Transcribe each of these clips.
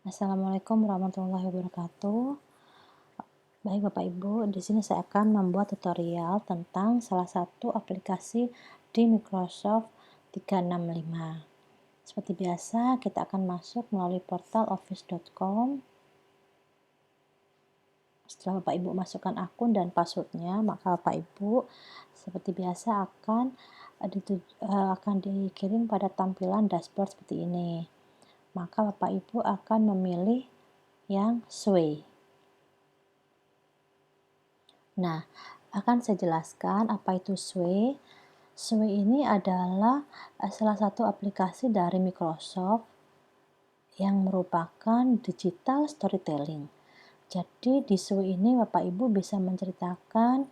Assalamualaikum warahmatullahi wabarakatuh. Baik Bapak Ibu, di sini saya akan membuat tutorial tentang salah satu aplikasi di Microsoft 365. Seperti biasa, kita akan masuk melalui portal office.com. Setelah Bapak Ibu masukkan akun dan passwordnya, maka Bapak Ibu seperti biasa akan dikirim pada tampilan dashboard seperti ini. Maka Bapak Ibu akan memilih yang Sway. Nah, akan saya jelaskan apa itu Sway. Sway ini adalah salah satu aplikasi dari Microsoft yang merupakan digital storytelling. Jadi di Sway ini Bapak Ibu bisa menceritakan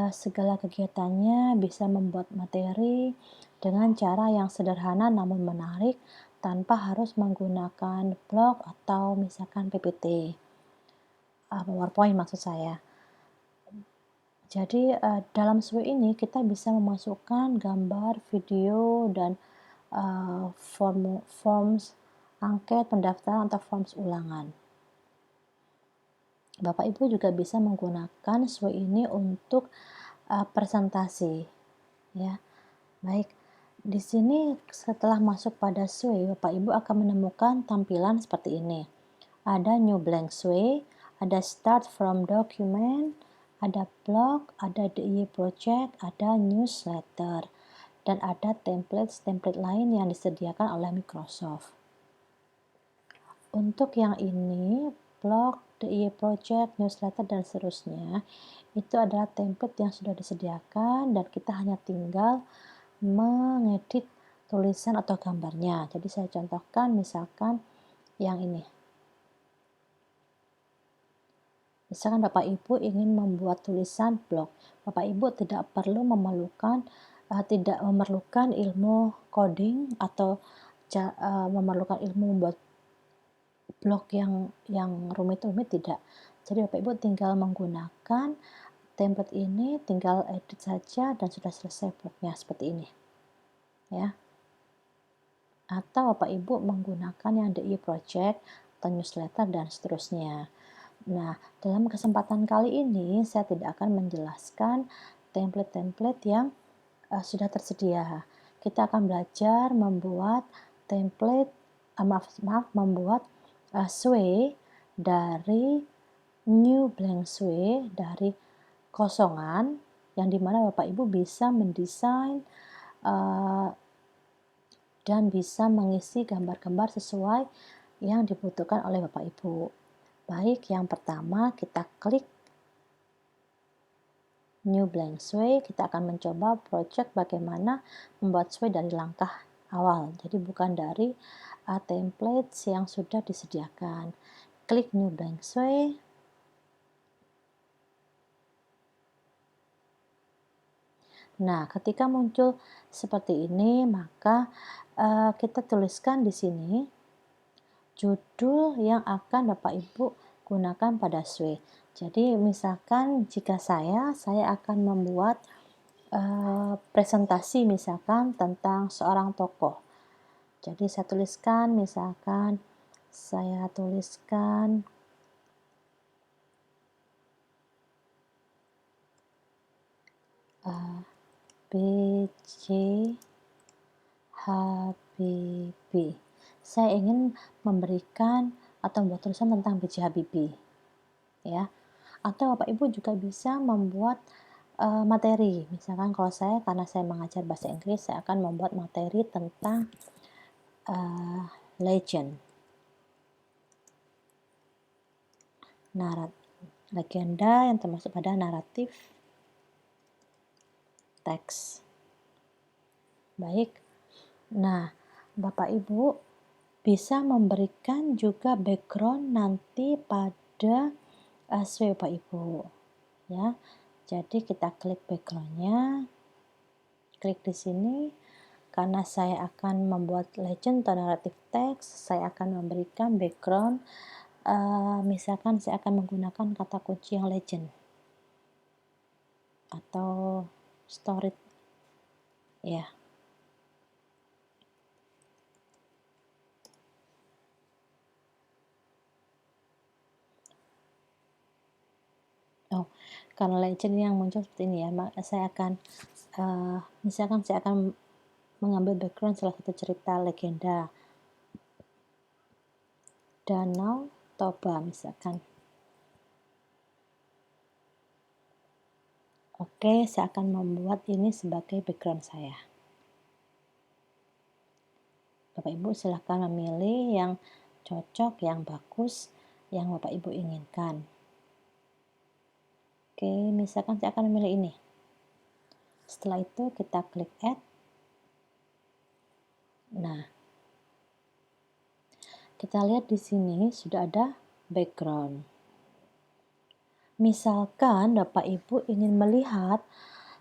segala kegiatannya, bisa membuat materi dengan cara yang sederhana namun menarik tanpa harus menggunakan blog atau misalkan PPT, PowerPoint maksud saya. Jadi dalam Sway ini kita bisa memasukkan gambar, video, dan forms angket, pendaftaran atau forms ulangan. Bapak Ibu juga bisa menggunakan Sway ini untuk presentasi, ya. Baik, di sini setelah masuk pada Sway, Bapak Ibu akan menemukan tampilan seperti ini. Ada New Blank Sway, ada Start from Document, ada blog, ada DIY project, ada newsletter, dan ada template lain yang disediakan oleh Microsoft. Untuk yang ini, blog, DIY project, newsletter, dan seterusnya, itu adalah template yang sudah disediakan dan kita hanya tinggal mengedit tulisan atau gambarnya. Jadi saya contohkan misalkan yang ini. Misalkan Bapak Ibu ingin membuat tulisan blog, Bapak Ibu tidak memerlukan ilmu coding atau memerlukan ilmu membuat blog yang rumit-rumit, tidak. Jadi Bapak Ibu tinggal menggunakan template ini, tinggal edit saja dan sudah selesai blognya seperti ini, ya. Atau Bapak Ibu menggunakan yang DIY project atau newsletter dan seterusnya. Nah, dalam kesempatan kali ini saya tidak akan menjelaskan template-template yang sudah tersedia. Kita akan belajar membuat template, membuat Sway dari New Blank Sway, dari kosongan, yang dimana Bapak Ibu bisa mendesain dan bisa mengisi gambar-gambar sesuai yang dibutuhkan oleh Bapak Ibu. Baik, yang pertama kita klik New Blank Sway. Kita akan mencoba project bagaimana membuat Sway dari langkah awal. Jadi bukan dari template yang sudah disediakan. Klik New Blank Sway. Nah, ketika muncul seperti ini, maka kita tuliskan di sini judul yang akan Bapak Ibu gunakan pada Sway. Jadi misalkan jika saya akan membuat presentasi misalkan tentang seorang tokoh. Jadi saya tuliskan B.J. Habibie. Saya ingin memberikan atau membuat tulisan tentang B.J. Habibie, ya. Atau Bapak Ibu juga bisa membuat materi. Misalkan kalau karena saya mengajar bahasa Inggris, saya akan membuat materi tentang legend. Legenda yang termasuk pada naratif teks. Baik. Nah, Bapak Ibu bisa memberikan juga background nanti pada Sway Bapak Ibu, ya. Jadi kita klik backgroundnya, klik di sini. Karena saya akan membuat legend atau naratif teks, saya akan memberikan background. Misalkan saya akan menggunakan kata kunci yang legend atau story, ya. karena legend yang muncul seperti ini ya, maka saya akan misalkan saya akan mengambil background salah satu cerita legenda Danau Toba misalkan. Oke, saya akan membuat ini sebagai background saya. Bapak Ibu silahkan memilih yang cocok, yang bagus, yang Bapak Ibu inginkan. Oke, misalkan saya akan memilih ini. Setelah itu kita klik add. Nah, kita lihat di sini sudah ada background. Misalkan Bapak Ibu ingin melihat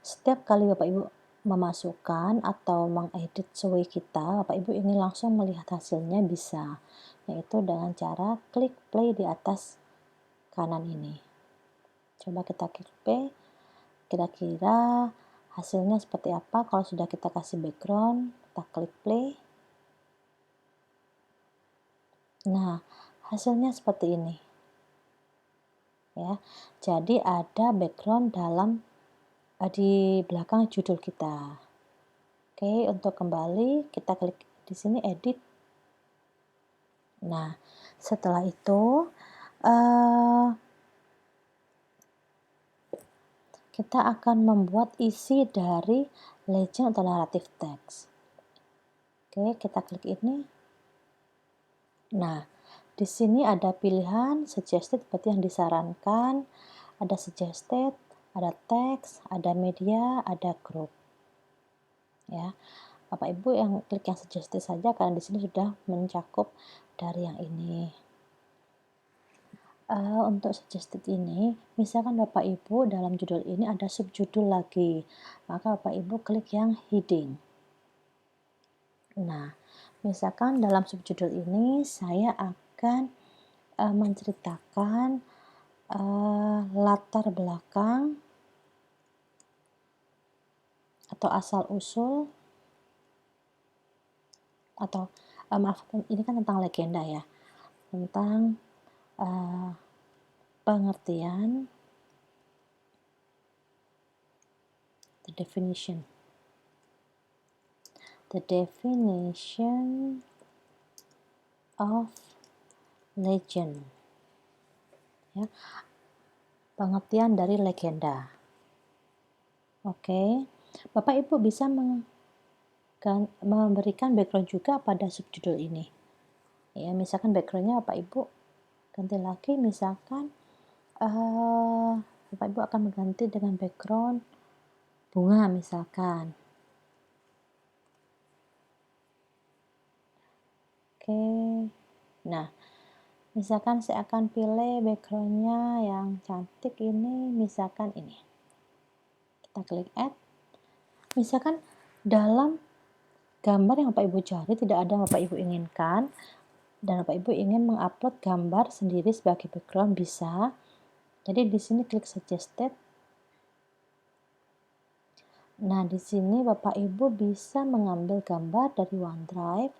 setiap kali Bapak Ibu memasukkan atau mengedit sesuai kita, Bapak Ibu ingin langsung melihat hasilnya bisa, yaitu dengan cara klik play di atas kanan ini. Coba kita klik play, kira-kira hasilnya seperti apa kalau sudah kita kasih background, kita klik play. Nah, hasilnya seperti ini. Ya, jadi ada background di belakang judul kita. Oke, untuk kembali kita klik di sini edit. Nah, setelah itu kita akan membuat isi dari legend atau naratif teks. Oke, kita klik ini. Nah, di sini ada pilihan suggested seperti yang disarankan, ada suggested, ada teks, ada media, ada group. Ya, Bapak Ibu yang klik yang suggested saja karena di sini sudah mencakup dari yang ini. Untuk suggested ini, misalkan Bapak Ibu dalam judul ini ada subjudul lagi, maka Bapak Ibu klik yang heading. Nah, misalkan dalam subjudul ini saya akan menceritakan latar belakang atau asal usul atau maaf, ini kan tentang legenda ya, tentang pengertian, the definition of legend, ya, pengertian dari legenda. Oke, Bapak Ibu bisa memberikan background juga pada subjudul ini. Ya, misalkan backgroundnya Bapak Ibu ganti lagi, misalkan Bapak Ibu akan mengganti dengan background bunga misalkan. Oke, nah misalkan saya akan pilih backgroundnya yang cantik ini, misalkan ini. Kita klik add. Misalkan dalam gambar yang Bapak Ibu cari tidak ada yang Bapak Ibu inginkan, dan Bapak Ibu ingin mengupload gambar sendiri sebagai background bisa. Jadi di sini klik suggested. Nah, di sini Bapak Ibu bisa mengambil gambar dari OneDrive,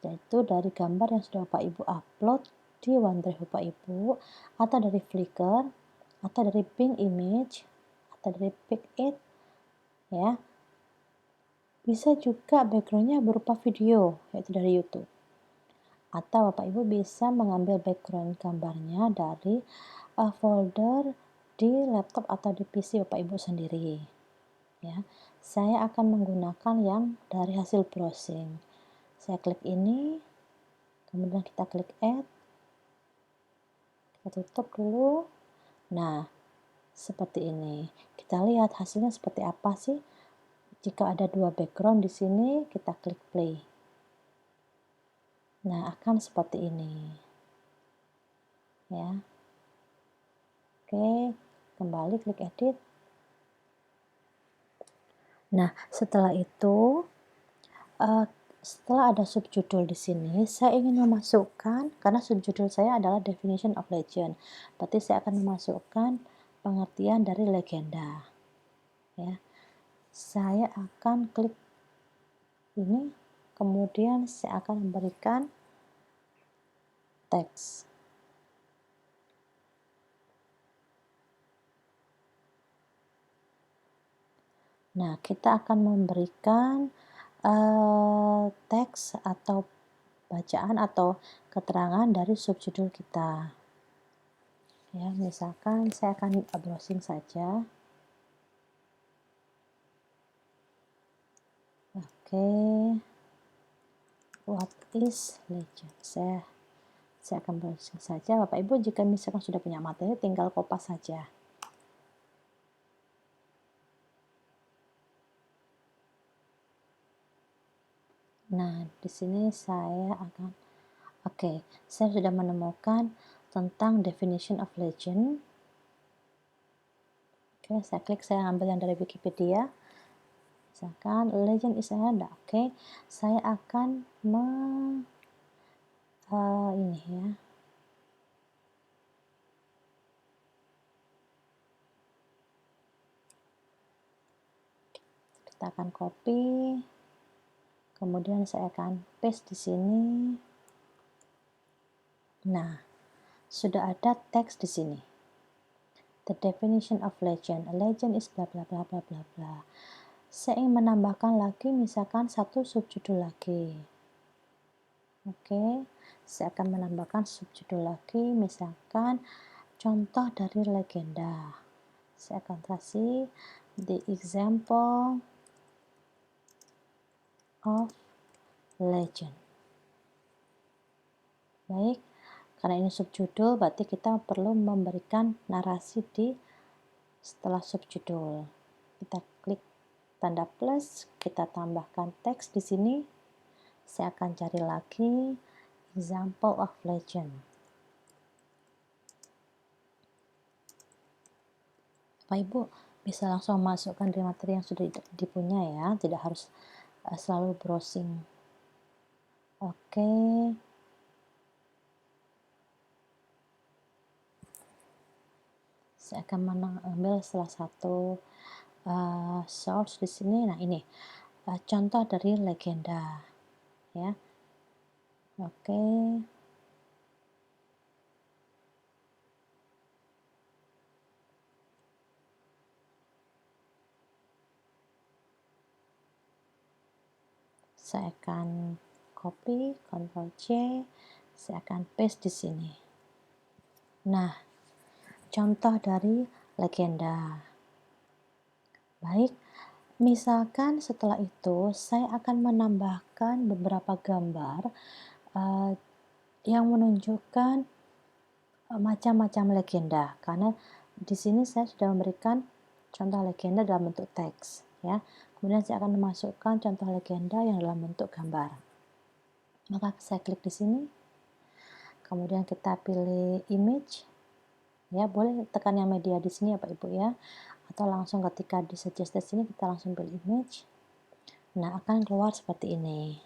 yaitu dari gambar yang sudah Bapak Ibu upload di OneDrive Bapak Ibu, atau dari Flickr, atau dari Bing Image, atau dari Pic-it, ya. Bisa juga backgroundnya berupa video, yaitu dari YouTube. Atau Bapak Ibu bisa mengambil background gambarnya dari folder di laptop atau di PC Bapak Ibu sendiri. Ya, saya akan menggunakan yang dari hasil browsing. Saya klik ini, kemudian kita klik add, kita tutup dulu. Nah, seperti ini. Kita lihat hasilnya seperti apa sih. Jika ada dua background di sini, kita klik play. Nah, akan seperti ini. Ya. Oke, kembali klik edit. Nah, setelah itu, setelah ada subjudul di sini, saya ingin memasukkan, karena subjudul saya adalah definition of legend, berarti saya akan memasukkan pengertian dari legenda. Ya, saya akan klik ini, kemudian saya akan memberikan teks. Nah, kita akan memberikan teks atau bacaan atau keterangan dari subjudul kita. Ya, misalkan saya akan browsing saja. Oke, what is legend? Saya akan browsing saja. Bapak Ibu jika misalkan sudah punya materi, tinggal kopas saja. Nah, di sini saya akan saya sudah menemukan tentang definition of legend. Saya klik, saya ambil yang dari Wikipedia. Misalkan legend is ada. Saya akan ini ya. Kita akan copy. Kemudian saya akan paste di sini. Nah, sudah ada teks di sini. The definition of legend. A legend is bla bla bla bla bla bla. Saya ingin menambahkan lagi misalkan satu subjudul lagi. Saya akan menambahkan subjudul lagi, misalkan contoh dari legenda. Saya akan kasih the example of legend. Baik, karena ini subjudul, berarti kita perlu memberikan narasi di setelah subjudul. Kita klik tanda plus, kita tambahkan teks di sini. Saya akan cari lagi example of legend. Bapak Ibu bisa langsung masukkan di materi yang sudah dipunya ya, tidak harus selalu browsing. Saya akan mengambil salah satu source di sini. Nah, ini contoh dari legenda ya. Saya akan copy, Ctrl C, saya akan paste di sini. Nah, contoh dari legenda. Baik, misalkan setelah itu saya akan menambahkan beberapa gambar yang menunjukkan macam-macam legenda, karena di sini saya sudah memberikan contoh legenda dalam bentuk teks ya. Kemudian saya akan memasukkan contoh legenda yang dalam bentuk gambar. Maka saya klik di sini. Kemudian kita pilih image. Ya, boleh tekan yang media di sini ya Pak Ibu ya. Atau langsung ketika di suggest di sini kita langsung pilih image. Nah, akan keluar seperti ini.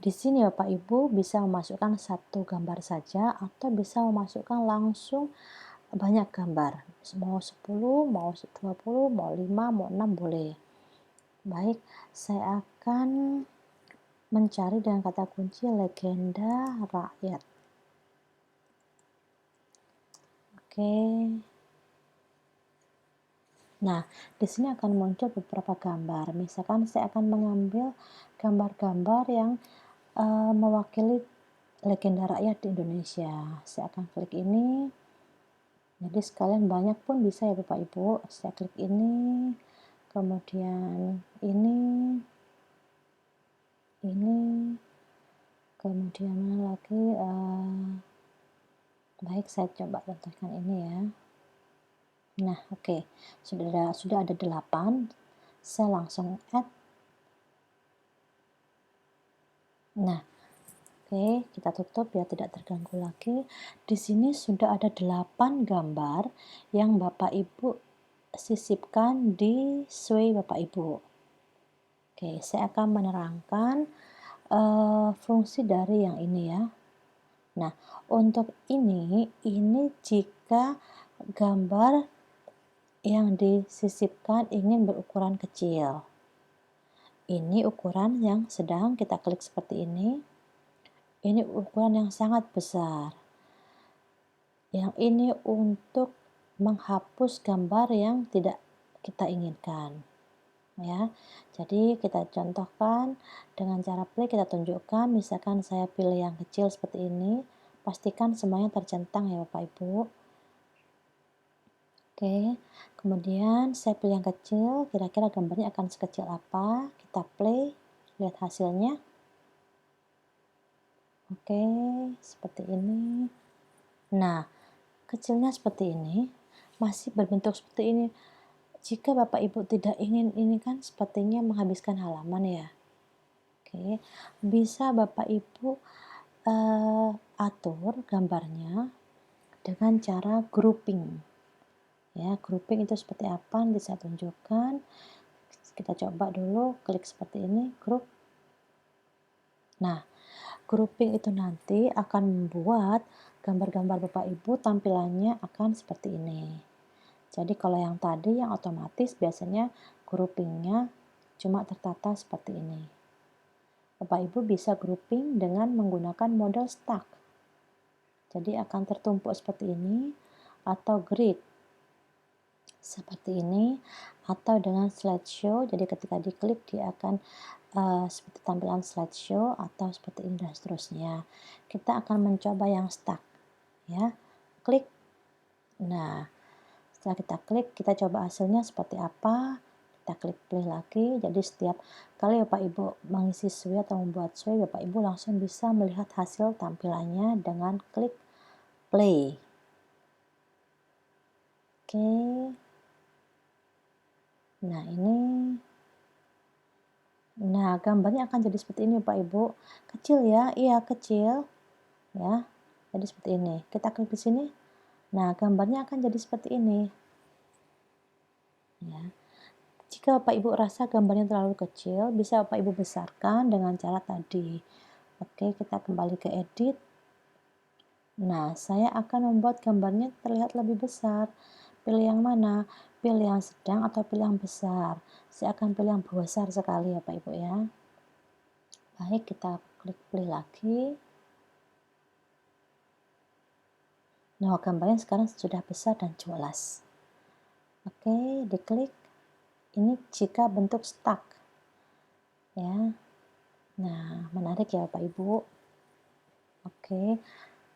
Di sini Bapak Ibu bisa memasukkan satu gambar saja atau bisa memasukkan langsung banyak gambar. Mau 10, mau 20, mau 5, mau 6 boleh. Baik, saya akan mencari dengan kata kunci legenda rakyat. Nah, di sini akan muncul beberapa gambar. Misalkan saya akan mengambil gambar-gambar yang mewakili legenda rakyat di Indonesia. Saya akan klik ini. Jadi sekalian banyak pun bisa ya Bapak Ibu. Saya klik ini, kemudian ini, kemudian mana lagi? Baik, saya coba contohkan ini ya. Nah, sudah ada 8. Saya langsung add. Nah, kita tutup ya, tidak terganggu lagi. Di sini sudah ada 8 gambar yang Bapak Ibu sisipkan di Sway Bapak Ibu. Saya akan menerangkan fungsi dari yang ini ya. Nah, untuk ini jika gambar yang disisipkan ingin berukuran kecil. Ini ukuran yang sedang, kita klik seperti ini. Ini ukuran yang sangat besar. Yang ini untuk menghapus gambar yang tidak kita inginkan. ya. Jadi kita contohkan dengan cara play, kita tunjukkan, misalkan saya pilih yang kecil seperti ini, pastikan semuanya tercentang ya Bapak Ibu. Oke, kemudian saya pilih yang kecil, kira-kira gambarnya akan sekecil apa, kita play, lihat hasilnya. Oke, seperti ini. Nah, kecilnya seperti ini, masih berbentuk seperti ini. Jika Bapak Ibu tidak ingin ini kan sepertinya menghabiskan halaman ya. Oke, bisa Bapak Ibu atur gambarnya dengan cara grouping. Ya, grouping itu seperti apa? Nanti saya tunjukkan. Kita coba dulu klik seperti ini, group. Nah, grouping itu nanti akan membuat gambar-gambar Bapak Ibu tampilannya akan seperti ini. Jadi kalau yang tadi yang otomatis biasanya groupingnya cuma tertata seperti ini. Bapak Ibu bisa grouping dengan menggunakan model stack. Jadi akan tertumpuk seperti ini, atau grid seperti ini, atau dengan slideshow. Jadi ketika diklik dia akan seperti tampilan slideshow, atau seperti ini dan seterusnya. Kita akan mencoba yang stack ya. Klik. Nah, setelah kita klik, kita coba hasilnya seperti apa. Kita klik play lagi. Jadi setiap kali Bapak Ibu mengisi sway atau membuat sway, Bapak Ibu langsung bisa melihat hasil tampilannya dengan klik play. Oke. Nah, ini. Nah, gambarnya akan jadi seperti ini Bapak Ibu. Kecil ya? Iya, kecil. Ya. Jadi seperti ini. Kita klik di sini. Nah, gambarnya akan jadi seperti ini. Ya. Jika Bapak Ibu rasa gambarnya terlalu kecil, bisa Bapak Ibu besarkan dengan cara tadi. Oke, kita kembali ke edit. Nah, saya akan membuat gambarnya terlihat lebih besar. Pilih yang mana? Pilih yang sedang atau pilih yang besar? Saya akan pilih yang besar sekali ya Bapak Ibu ya. Baik, kita klik play lagi. Nah, gambarnya sekarang sudah besar dan jelas. Oke, diklik. Ini jika bentuk stack. Ya. Nah, menarik ya Bapak Ibu. Oke,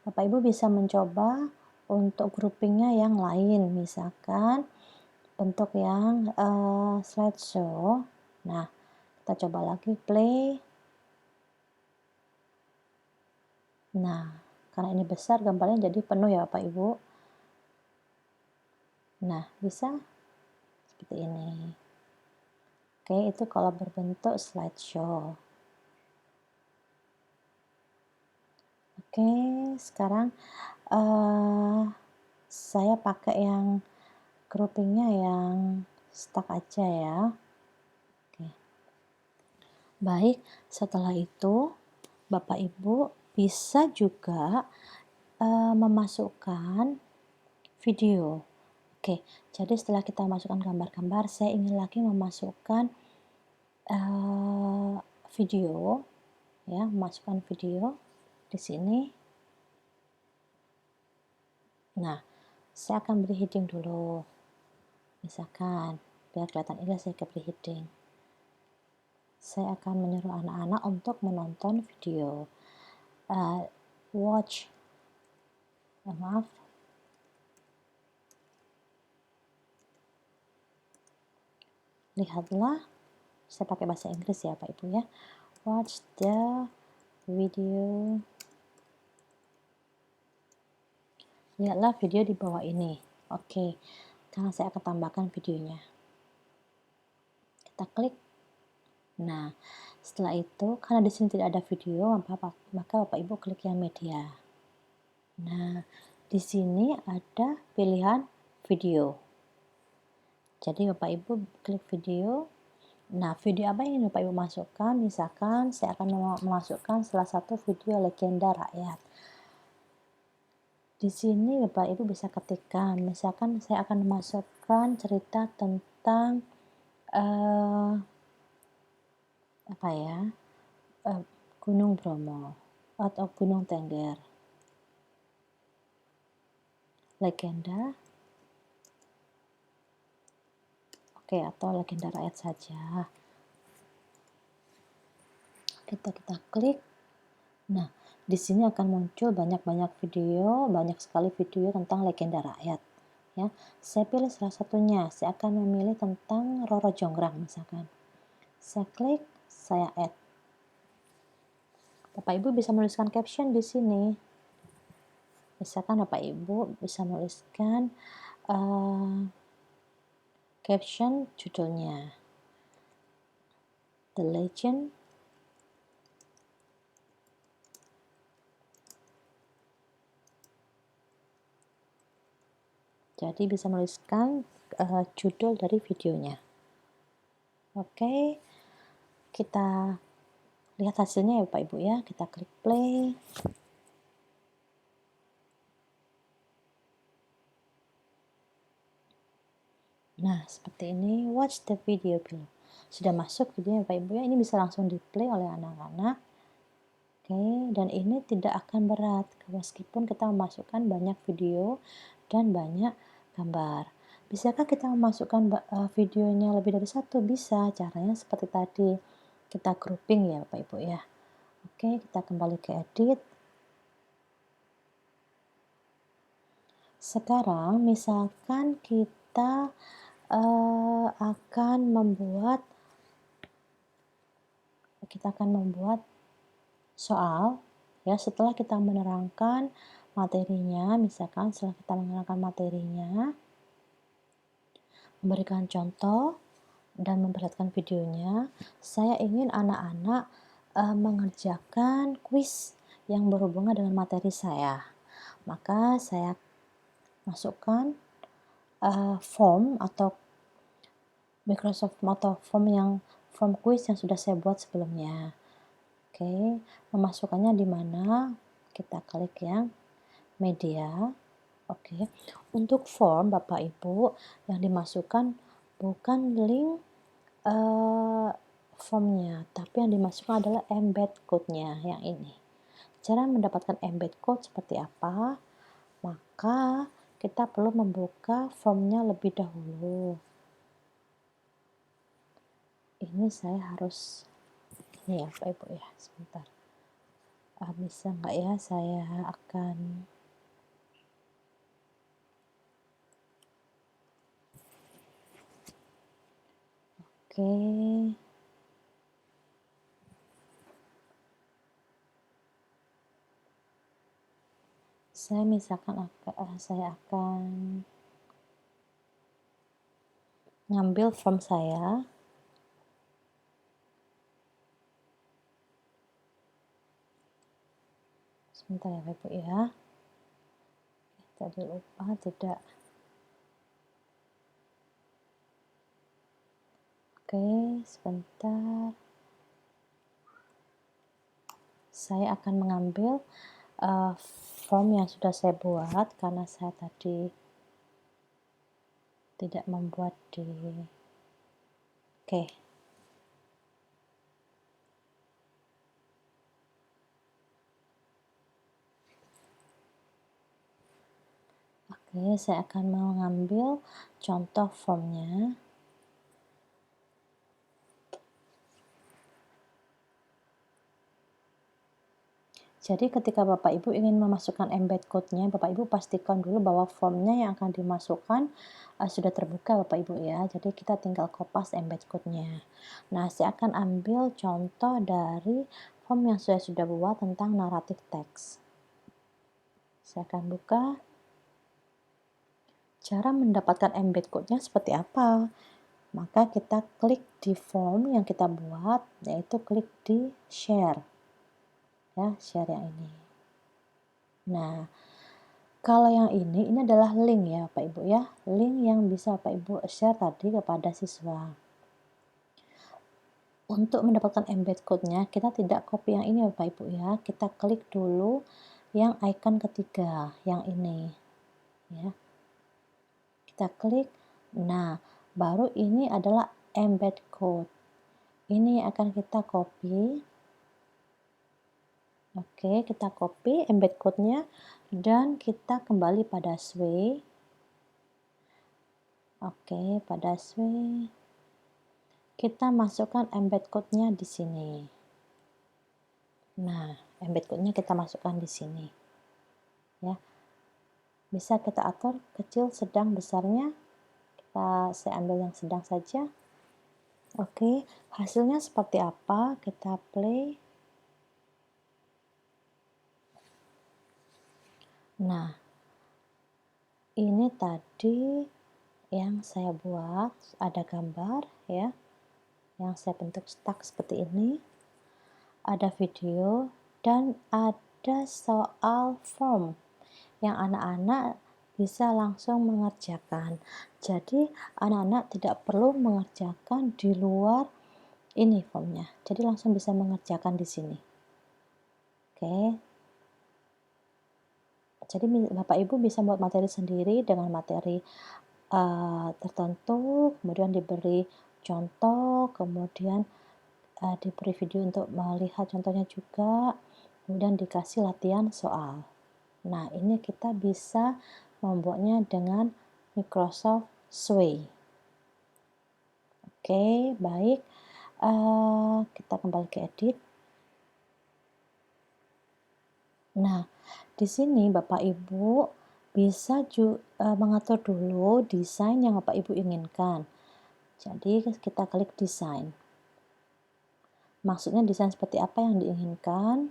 Bapak Ibu bisa mencoba untuk groupingnya yang lain, misalkan bentuk yang slideshow. Nah, kita coba lagi play. Nah, karena ini besar gambarnya jadi penuh ya Bapak Ibu. Nah, bisa seperti ini. Oke, itu kalau berbentuk slideshow. Oke, sekarang saya pakai yang groupingnya yang stack aja ya. Oke. Baik, setelah itu Bapak Ibu bisa juga memasukkan video. Oke, jadi setelah kita masukkan gambar-gambar, saya ingin lagi memasukkan video, ya, memasukkan video di sini. Nah, saya akan beri heading dulu. Misalkan, biar kelihatan indah saya beri heading. Saya akan menyuruh anak-anak untuk menonton video. Watch. Maaf. Lihatlah. Saya pakai bahasa Inggris ya Pak Ibu ya. Watch the video. Lihatlah video di bawah ini. Oke. Sekarang saya akan tambahkan videonya. Kita klik. Nah, setelah itu karena di sini tidak ada video, maka Bapak Ibu klik yang media. Nah, di sini ada pilihan video. Jadi Bapak Ibu klik video. Nah, video apa yang ingin Bapak Ibu masukkan? Misalkan saya akan memasukkan salah satu video legenda rakyat. Di sini Bapak Ibu bisa ketikkan, misalkan saya akan memasukkan cerita tentang Gunung Bromo atau Gunung Tengger. Legenda. Oke, atau legenda rakyat saja. Kita klik. Nah, di sini akan muncul banyak banyak sekali video tentang legenda rakyat. Ya, saya pilih salah satunya. Saya akan memilih tentang Roro Jonggrang misalkan. Saya klik, saya add. Bapak Ibu bisa menuliskan caption di sini. Misalkan Bapak Ibu bisa menuliskan caption judulnya The Legend jadi bisa menuliskan judul dari videonya. Oke, kita lihat hasilnya ya Bapak Ibu ya. Kita klik play. Nah, seperti ini. Watch the video below. Sudah masuk videonya Bapak Ibu ya. Ini bisa langsung di play oleh anak-anak. Oke, dan ini tidak akan berat meskipun kita memasukkan banyak video dan banyak gambar. Bisakah kita memasukkan videonya lebih dari satu? Bisa, caranya seperti tadi. Kita grouping ya Bapak Ibu ya. Oke, kita kembali ke edit. Sekarang misalkan kita akan membuat soal ya. Setelah kita menerangkan materinya, misalkan setelah kita menerangkan materinya, memberikan contoh dan memperlihatkan videonya, saya ingin anak-anak mengerjakan kuis yang berhubungan dengan materi saya. Maka saya masukkan form atau Microsoft atau form quiz yang sudah saya buat sebelumnya. Oke, memasukkannya di mana? Kita klik yang media. Oke, untuk form Bapak Ibu yang dimasukkan bukan link formnya, tapi yang dimasukkan adalah embed code-nya yang ini. Cara mendapatkan embed code seperti apa? Maka kita perlu membuka formnya lebih dahulu. Ini saya harus ini ya Bapak Ibu ya, sebentar. Bisa nggak ya, saya akan oke. Saya misalkan saya akan ngambil form saya. Sebentar ya Bapak Ibu ya. Tadi lupa tidak. Oke, sebentar. Saya akan mengambil form yang sudah saya buat karena saya tadi tidak membuat di oke. Oke, saya akan mengambil contoh formnya. Jadi ketika Bapak Ibu ingin memasukkan embed code-nya, Bapak Ibu pastikan dulu bahwa formnya yang akan dimasukkan sudah terbuka Bapak Ibu ya. Jadi kita tinggal kopas embed code-nya. Nah, saya akan ambil contoh dari form yang saya sudah buat tentang naratif teks. Saya akan buka. Cara mendapatkan embed code-nya seperti apa? Maka kita klik di form yang kita buat, yaitu klik di share. Ya, share yang ini. Nah, kalau yang ini adalah link ya Bapak Ibu ya. Link yang bisa Bapak Ibu share tadi kepada siswa. Untuk mendapatkan embed code-nya, kita tidak copy yang ini Bapak Ibu ya. Kita klik dulu yang icon ketiga, yang ini. Ya. Kita klik. Nah, baru ini adalah embed code. Ini akan kita copy. Oke, kita copy embed code-nya dan kita kembali pada Sway. Oke, pada Sway kita masukkan embed code-nya di sini. Nah, embed code-nya kita masukkan di sini. Ya. Bisa kita atur kecil, sedang, besarnya. Saya ambil yang sedang saja. Oke, hasilnya seperti apa? Kita play. Nah, ini tadi yang saya buat, ada gambar ya, yang saya bentuk stuck seperti ini. Ada video dan ada soal form yang anak-anak bisa langsung mengerjakan. Jadi anak-anak tidak perlu mengerjakan di luar ini formnya. Jadi langsung bisa mengerjakan di sini. Oke. Jadi Bapak Ibu bisa buat materi sendiri dengan materi tertentu, kemudian diberi contoh, kemudian diberi video untuk melihat contohnya juga, kemudian dikasih latihan soal. Nah, ini kita bisa membuatnya dengan Microsoft Sway. Oke, baik. Kita kembali ke edit. Nah, di sini Bapak Ibu bisa mengatur dulu desain yang Bapak Ibu inginkan. Jadi kita klik desain. Maksudnya desain seperti apa yang diinginkan.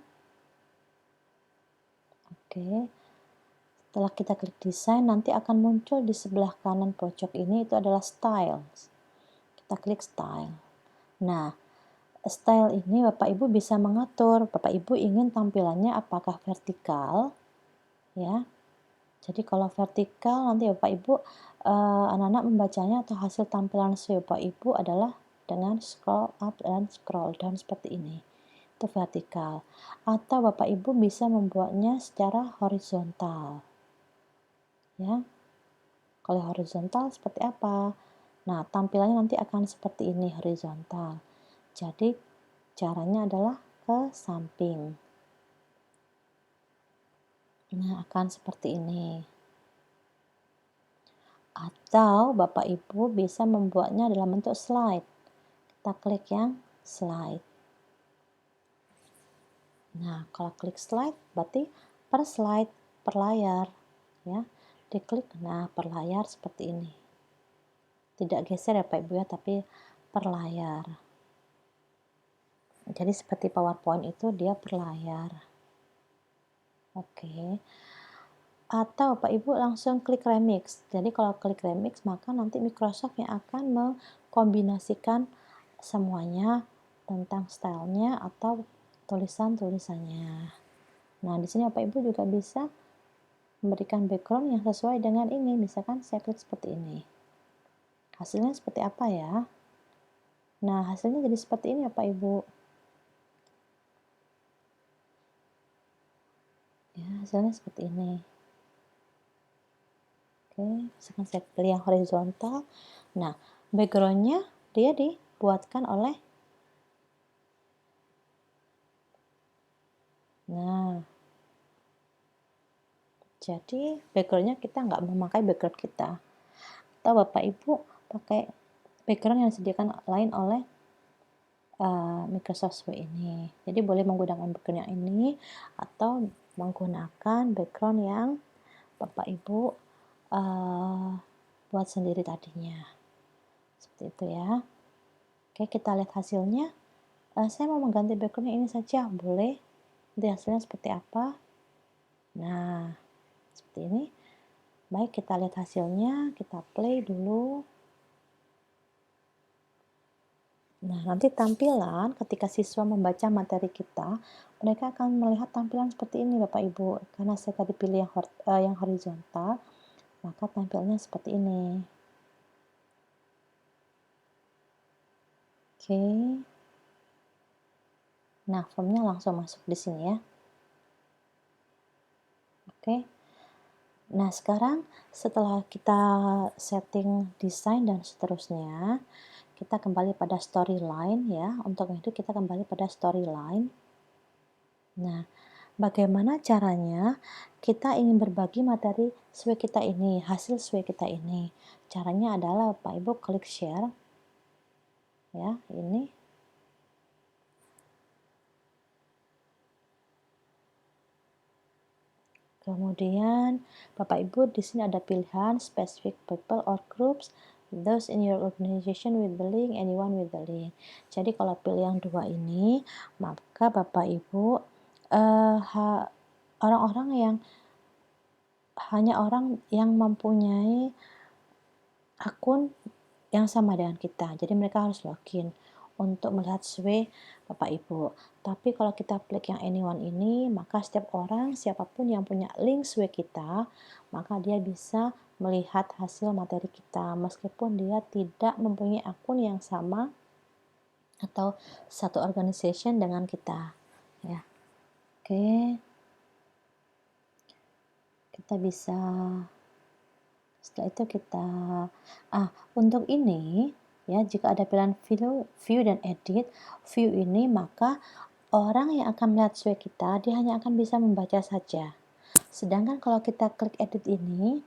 Oke. Setelah kita klik desain, nanti akan muncul di sebelah kanan pojok ini itu adalah style. Kita klik style. Nah, style ini Bapak Ibu bisa mengatur. Bapak Ibu ingin tampilannya apakah vertikal, ya. Jadi kalau vertikal nanti Bapak Ibu anak-anak membacanya atau hasil tampilan Bapak Ibu adalah dengan scroll up dan scroll down seperti ini. Itu vertikal. Atau Bapak Ibu bisa membuatnya secara horizontal. Ya. Kalau horizontal seperti apa? Nah, tampilannya nanti akan seperti ini horizontal. Jadi caranya adalah ke samping. Nah, akan seperti ini. Atau Bapak Ibu bisa membuatnya dalam bentuk slide. Kita klik yang slide. Nah, kalau klik slide berarti per slide, per layar, ya. Diklik, nah per layar seperti ini. Tidak geser ya Pak Ibu ya, tapi per layar. Jadi seperti PowerPoint itu dia per layar. Oke. Atau Pak Ibu langsung klik remix. Jadi kalau klik remix maka nanti Microsoft yang akan mengkombinasikan semuanya tentang stylenya atau tulisan-tulisannya. Nah, di sini Bapak Ibu juga bisa memberikan background yang sesuai dengan ini. Misalkan saya klik seperti ini. Hasilnya seperti apa ya? Nah, hasilnya jadi seperti ini Bapak Ibu. Ya, hasilnya seperti ini. Oke, misalkan saya pilih yang horizontal. Nah, backgroundnya dia dibuatkan oleh jadi backgroundnya kita nggak memakai background kita. Atau Bapak Ibu pakai background yang disediakan lain oleh Microsoft Suite ini. Jadi boleh menggunakan background yang ini atau menggunakan background yang Bapak Ibu buat sendiri tadinya. Seperti itu ya. Oke, kita lihat hasilnya. Saya mau mengganti background ini saja, boleh. Nanti hasilnya seperti apa. Nah, seperti ini. Baik, kita lihat hasilnya. Kita play dulu. Nah, nanti tampilan ketika siswa membaca materi kita, mereka akan melihat tampilan seperti ini Bapak Ibu. Karena saya tadi pilih yang horizontal, maka tampilnya seperti ini. Oke. Nah, formnya langsung masuk di sini ya. Oke. Nah, sekarang setelah kita setting desain dan seterusnya, kita kembali pada storyline ya. Untuk itu kita kembali pada storyline. Nah, bagaimana caranya kita ingin berbagi materi SW kita ini, hasil SW kita ini. Caranya adalah Bapak Ibu klik share, ya, ini. Kemudian Bapak Ibu di sini ada pilihan specific people or groups, those in your organization with the link, anyone with the link. Jadi kalau pilih yang dua ini, maka Bapak Ibu orang-orang yang hanya orang yang mempunyai akun yang sama dengan kita. Jadi mereka harus login untuk melihat SW Bapak Ibu. Tapi kalau kita klik yang anyone ini, maka setiap orang, siapapun yang punya link SW kita, maka dia bisa melihat hasil materi kita meskipun dia tidak mempunyai akun yang sama atau satu organization dengan kita, ya. Oke. Kita bisa, setelah itu kita untuk ini, ya, jika ada pilihan view dan edit. View ini maka orang yang akan melihat SW kita, dia hanya akan bisa membaca saja. Sedangkan kalau kita klik edit ini,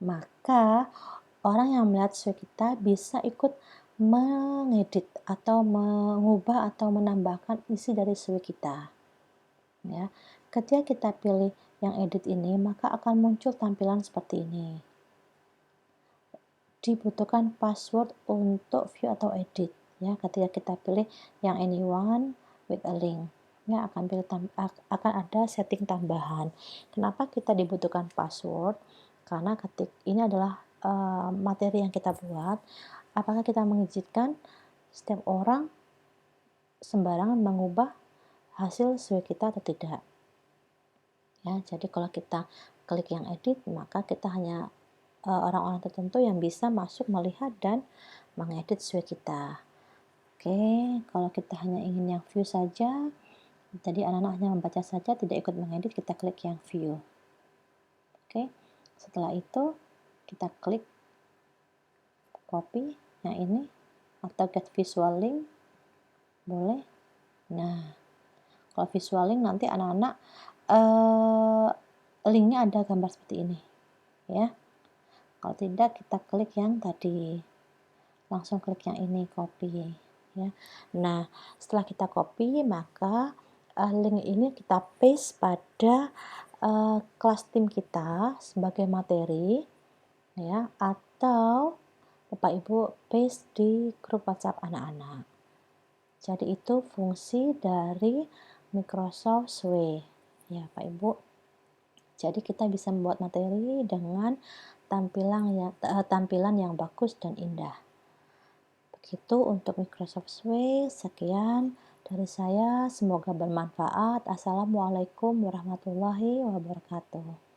maka orang yang melihat SW kita bisa ikut mengedit atau mengubah atau menambahkan isi dari SW kita, ya. Ketika kita pilih yang edit ini, maka akan muncul tampilan seperti ini. Dibutuhkan password untuk view atau edit, ya. Ketika kita pilih yang anyone with a link, ya, akan ada setting tambahan. Kenapa kita dibutuhkan password? Karena ini adalah materi yang kita buat. Apakah kita mengizinkan setiap orang sembarangan mengubah hasil SW kita atau tidak, ya. Jadi kalau kita klik yang edit, maka kita hanya orang-orang tertentu yang bisa masuk, melihat, dan mengedit SW kita. Oke, kalau kita hanya ingin yang view saja, jadi anak-anak hanya membaca saja, tidak ikut mengedit, kita klik yang view. Oke, setelah itu kita klik copy yang ini atau get visual link, boleh. Nah, kalau visual link nanti anak-anak linknya ada gambar seperti ini, ya. Kalau tidak, kita klik yang tadi, langsung klik yang ini, copy, ya. Nah, setelah kita copy, maka link ini kita paste pada kelas tim kita sebagai materi, ya, atau Bapak Ibu paste di grup WhatsApp anak-anak. Jadi itu fungsi dari Microsoft SW, ya Pak Ibu. Jadi kita bisa membuat materi dengan tampilan yang bagus dan indah. Begitu untuk Microsoft SW. Sekian dari saya, semoga bermanfaat. Assalamualaikum warahmatullahi wabarakatuh.